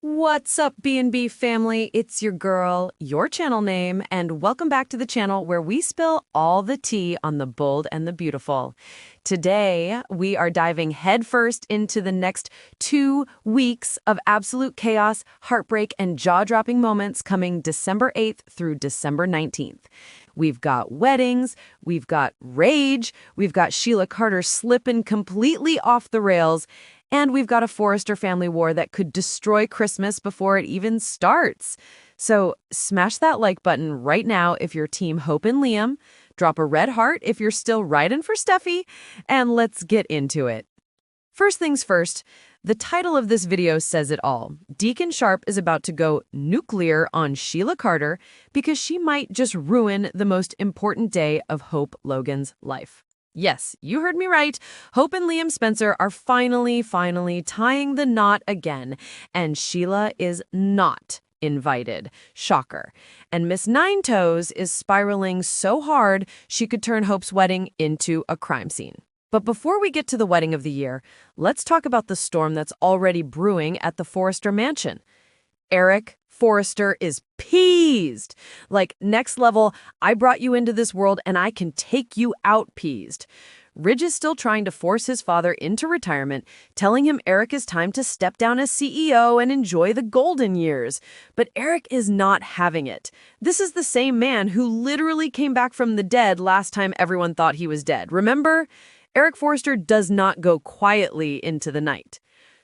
What's up, B&B family? It's your girl, your channel name, and welcome back to the channel where we spill all the tea on the bold and the beautiful. Today, we are diving headfirst into the next 2 weeks of absolute chaos, heartbreak, and jaw-dropping moments coming December 8th through December 19th. We've got weddings, we've got rage, we've got Sheila Carter slipping completely off the rails, and we've got a Forrester family war that could destroy Christmas before it even starts. So smash that like button right now if you're Team Hope and Liam, drop a red heart if you're still riding for Steffi, and let's get into it. First things first, the title of this video says it all. Deacon Sharp is about to go nuclear on Sheila Carter because she might just ruin the most important day of Hope Logan's life. Yes, you heard me right. Hope and Liam Spencer are finally tying the knot again, and Sheila is not invited. Shocker. And Miss Nine Toes is spiraling so hard she could turn Hope's wedding into a crime scene. But before we get to the wedding of the year, let's talk about the storm that's already brewing at the Forrester mansion. Eric Forrester is peased. Like, next level, I brought you into this world and I can take you out peased. Ridge is still trying to force his father into retirement, telling him Eric is time to step down as CEO and enjoy the golden years. But Eric is not having it. This is the same man who literally came back from the dead last time everyone thought he was dead. Remember? Eric Forrester does not go quietly into the night.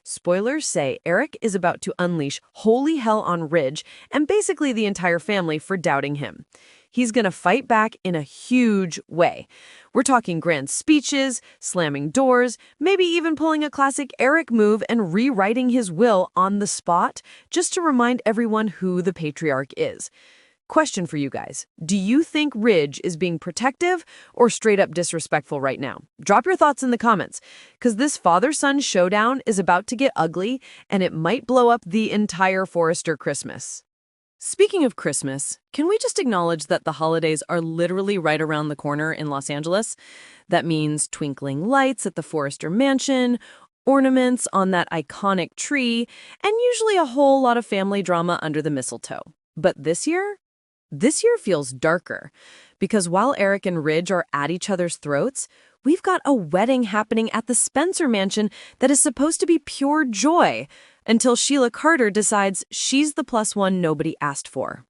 Spoilers say Eric is about to unleash holy hell on Ridge and basically the entire family for doubting him. He's going to fight back in a huge way. We're talking grand speeches, slamming doors, maybe even pulling a classic Eric move and rewriting his will on the spot, just to remind everyone who the patriarch is. Question for you guys. Do you think Ridge is being protective or straight up disrespectful right now? Drop your thoughts in the comments, because this father-son showdown is about to get ugly, and it might blow up the entire Forrester Christmas. Speaking of Christmas, can we just acknowledge that the holidays are literally right around the corner in Los Angeles? That means twinkling lights at the Forrester mansion, ornaments on that iconic tree, and usually a whole lot of family drama under the mistletoe. But this year feels darker, because while Eric and Ridge are at each other's throats, we've got a wedding happening at the Spencer mansion that is supposed to be pure joy, until Sheila Carter decides she's the +1 nobody asked for.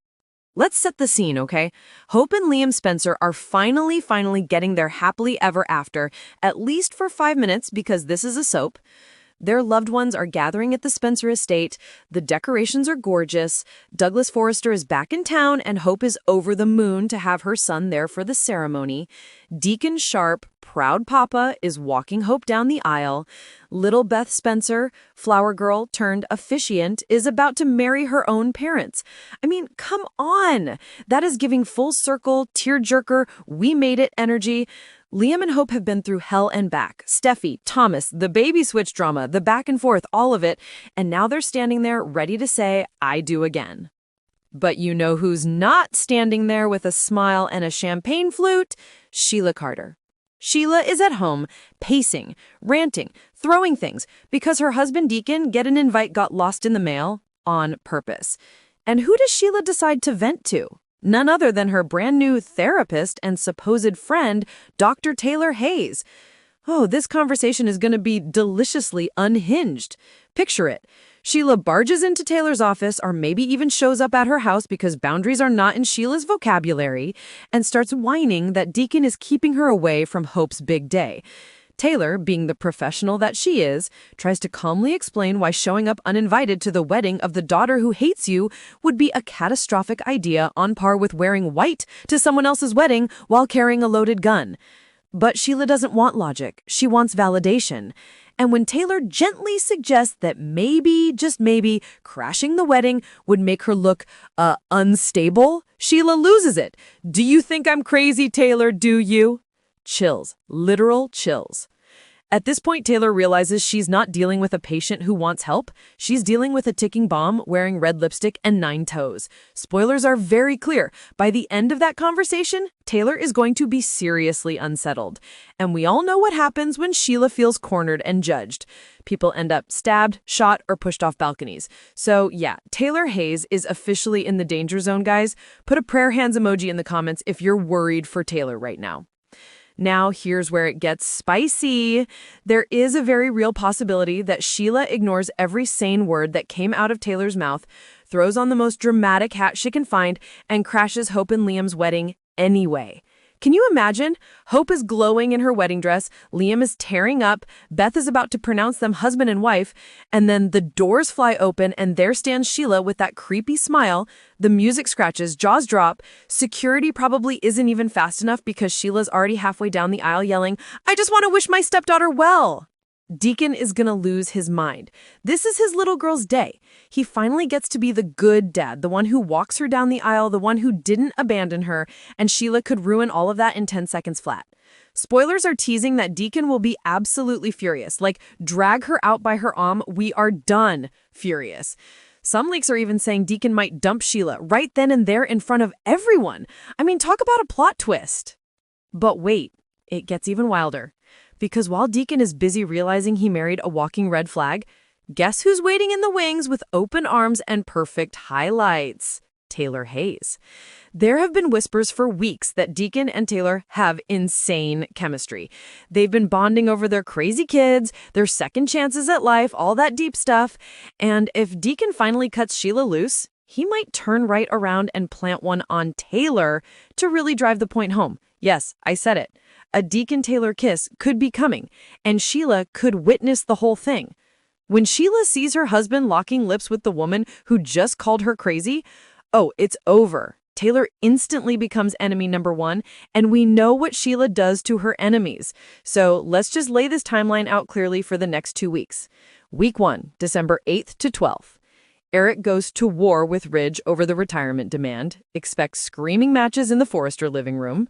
Let's set the scene, okay? Hope and Liam Spencer are finally getting their happily ever after, at least for 5 minutes, because this is a soap. Their loved ones are gathering at the Spencer estate. The decorations are gorgeous. Douglas Forrester is back in town, and Hope is over the moon to have her son there for the ceremony. Deacon Sharp, proud papa, is walking Hope down the aisle. Little Beth Spencer, flower girl turned officiant, is about to marry her own parents. I mean, come on! That is giving full circle, tearjerker, we made it energy. Liam and Hope have been through hell and back. Steffi, Thomas, the baby switch drama, the back and forth, all of it. And now they're standing there ready to say, I do again. But you know who's not standing there with a smile and a champagne flute? Sheila Carter. Sheila is at home, pacing, ranting, throwing things, because her husband Deacon got lost in the mail on purpose. And who does Sheila decide to vent to? None other than her brand new therapist and supposed friend, Dr. Taylor Hayes. Oh, this conversation is going to be deliciously unhinged. Picture it. Sheila barges into Taylor's office, or maybe even shows up at her house because boundaries are not in Sheila's vocabulary, and starts whining that Deacon is keeping her away from Hope's big day. Taylor, being the professional that she is, tries to calmly explain why showing up uninvited to the wedding of the daughter who hates you would be a catastrophic idea on par with wearing white to someone else's wedding while carrying a loaded gun. But Sheila doesn't want logic. She wants validation. And when Taylor gently suggests that maybe, just maybe, crashing the wedding would make her look, unstable, Sheila loses it. Do you think I'm crazy, Taylor, do you? Chills, literal chills. At this point, Taylor realizes she's not dealing with a patient who wants help. She's dealing with a ticking bomb wearing red lipstick and 9 toes. Spoilers are very clear. By the end of that conversation, Taylor is going to be seriously unsettled. And we all know what happens when Sheila feels cornered and judged. People end up stabbed, shot, or pushed off balconies. So yeah, Taylor Hayes is officially in the danger zone, guys. Put a prayer hands emoji in the comments if you're worried for Taylor right now. Now, here's where it gets spicy. There is a very real possibility that Sheila ignores every sane word that came out of Taylor's mouth, throws on the most dramatic hat she can find, and crashes Hope and Liam's wedding anyway. Can you imagine? Hope is glowing in her wedding dress, Liam is tearing up, Beth is about to pronounce them husband and wife, and then the doors fly open and there stands Sheila with that creepy smile, the music scratches, jaws drop, security probably isn't even fast enough because Sheila's already halfway down the aisle yelling, "I just want to wish my stepdaughter well." Deacon is gonna lose his mind. This is his little girl's day. He finally gets to be the good dad, the one who walks her down the aisle, the one who didn't abandon her, and Sheila could ruin all of that in 10 seconds flat. Spoilers are teasing that Deacon will be absolutely furious, like drag her out by her arm, we are done furious. Some leaks are even saying Deacon might dump Sheila right then and there in front of everyone. I mean, talk about a plot twist. But wait, it gets even wilder. Because while Deacon is busy realizing he married a walking red flag, guess who's waiting in the wings with open arms and perfect highlights? Taylor Hayes. There have been whispers for weeks that Deacon and Taylor have insane chemistry. They've been bonding over their crazy kids, their second chances at life, all that deep stuff. And if Deacon finally cuts Sheila loose, he might turn right around and plant one on Taylor to really drive the point home. Yes, I said it. A Deacon-Taylor kiss could be coming, and Sheila could witness the whole thing. When Sheila sees her husband locking lips with the woman who just called her crazy, oh, it's over. Taylor instantly becomes enemy number 1, and we know what Sheila does to her enemies. So let's just lay this timeline out clearly for the next 2 weeks. Week 1, December 8th to 12th. Eric goes to war with Ridge over the retirement demand. Expect screaming matches in the Forrester living room.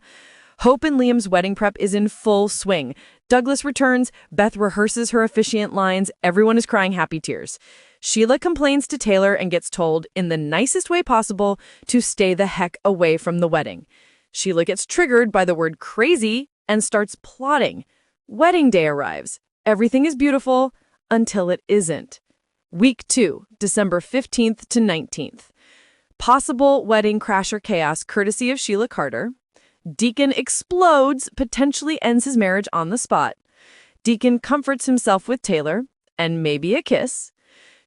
Hope and Liam's wedding prep is in full swing. Douglas returns, Beth rehearses her officiant lines, everyone is crying happy tears. Sheila complains to Taylor and gets told, in the nicest way possible, to stay the heck away from the wedding. Sheila gets triggered by the word crazy and starts plotting. Wedding day arrives. Everything is beautiful until it isn't. Week 2, December 15th to 19th. Possible wedding crasher chaos courtesy of Sheila Carter. Deacon explodes, potentially ends his marriage on the spot. Deacon comforts himself with Taylor, and maybe a kiss.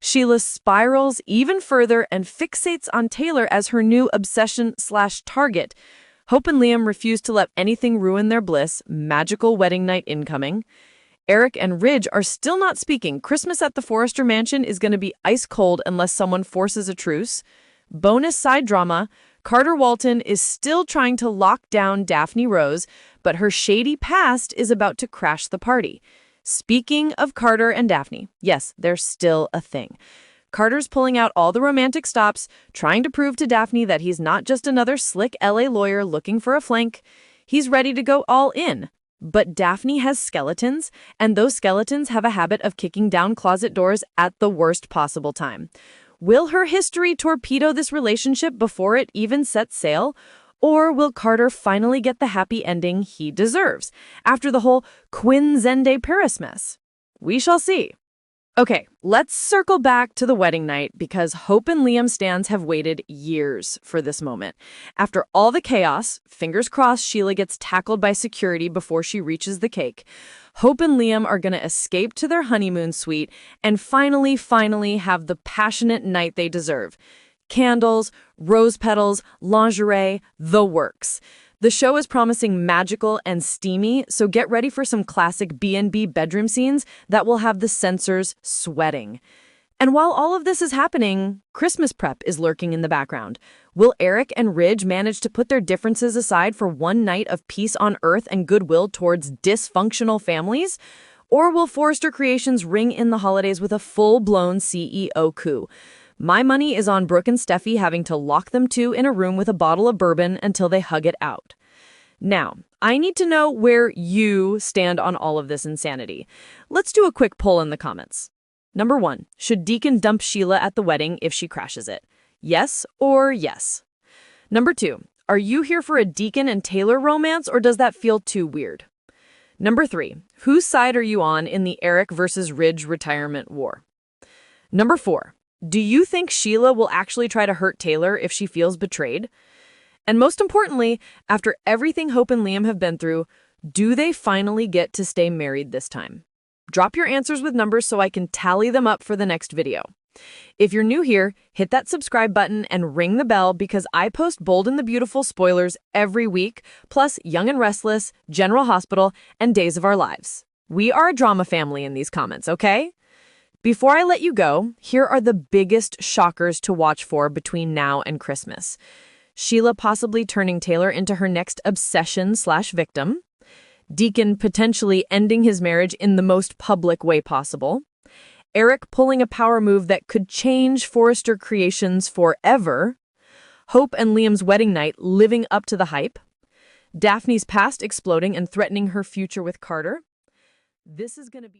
Sheila spirals even further and fixates on Taylor as her new obsession/target. Hope and Liam refuse to let anything ruin their bliss. Magical wedding night incoming. Eric and Ridge are still not speaking. Christmas at the Forrester mansion is going to be ice cold unless someone forces a truce. Bonus side drama. Carter Walton is still trying to lock down Daphne Rose, but her shady past is about to crash the party. Speaking of Carter and Daphne, yes, they're still a thing. Carter's pulling out all the romantic stops, trying to prove to Daphne that he's not just another slick LA lawyer looking for a flank. He's ready to go all in. But Daphne has skeletons, and those skeletons have a habit of kicking down closet doors at the worst possible time. Will her history torpedo this relationship before it even sets sail? Or will Carter finally get the happy ending he deserves after the whole Quinn Zende Paris mess? We shall see. Okay, let's circle back to the wedding night because Hope and Liam stands have waited years for this moment. After all the chaos, fingers crossed Sheila gets tackled by security before she reaches the cake. Hope and Liam are going to escape to their honeymoon suite and finally have the passionate night they deserve. Candles, rose petals, lingerie, the works. The show is promising magical and steamy, so get ready for some classic B&B bedroom scenes that will have the censors sweating. And while all of this is happening, Christmas prep is lurking in the background. Will Eric and Ridge manage to put their differences aside for one night of peace on earth and goodwill towards dysfunctional families? Or will Forrester Creations ring in the holidays with a full-blown CEO coup? My money is on Brooke and Steffi having to lock them two in a room with a bottle of bourbon until they hug it out. Now, I need to know where you stand on all of this insanity. Let's do a quick poll in the comments. Number 1, should Deacon dump Sheila at the wedding if she crashes it? Yes or yes? Number 2, are you here for a Deacon and Taylor romance, or does that feel too weird? Number 3, whose side are you on in the Eric versus Ridge retirement war? Number 4, do you think Sheila will actually try to hurt Taylor if she feels betrayed? And most importantly, after everything Hope and Liam have been through, do they finally get to stay married this time? Drop your answers with numbers so I can tally them up for the next video. If you're new here, hit that subscribe button and ring the bell because I post Bold and the Beautiful spoilers every week, plus Young and Restless, General Hospital, and Days of Our Lives. We are a drama family in these comments, okay? Before I let you go, here are the biggest shockers to watch for between now and Christmas. Sheila possibly turning Taylor into her next obsession/victim. Deacon potentially ending his marriage in the most public way possible. Eric pulling a power move that could change Forrester creations forever. Hope and Liam's wedding night living up to the hype. Daphne's past exploding and threatening her future with Carter. This is going to be...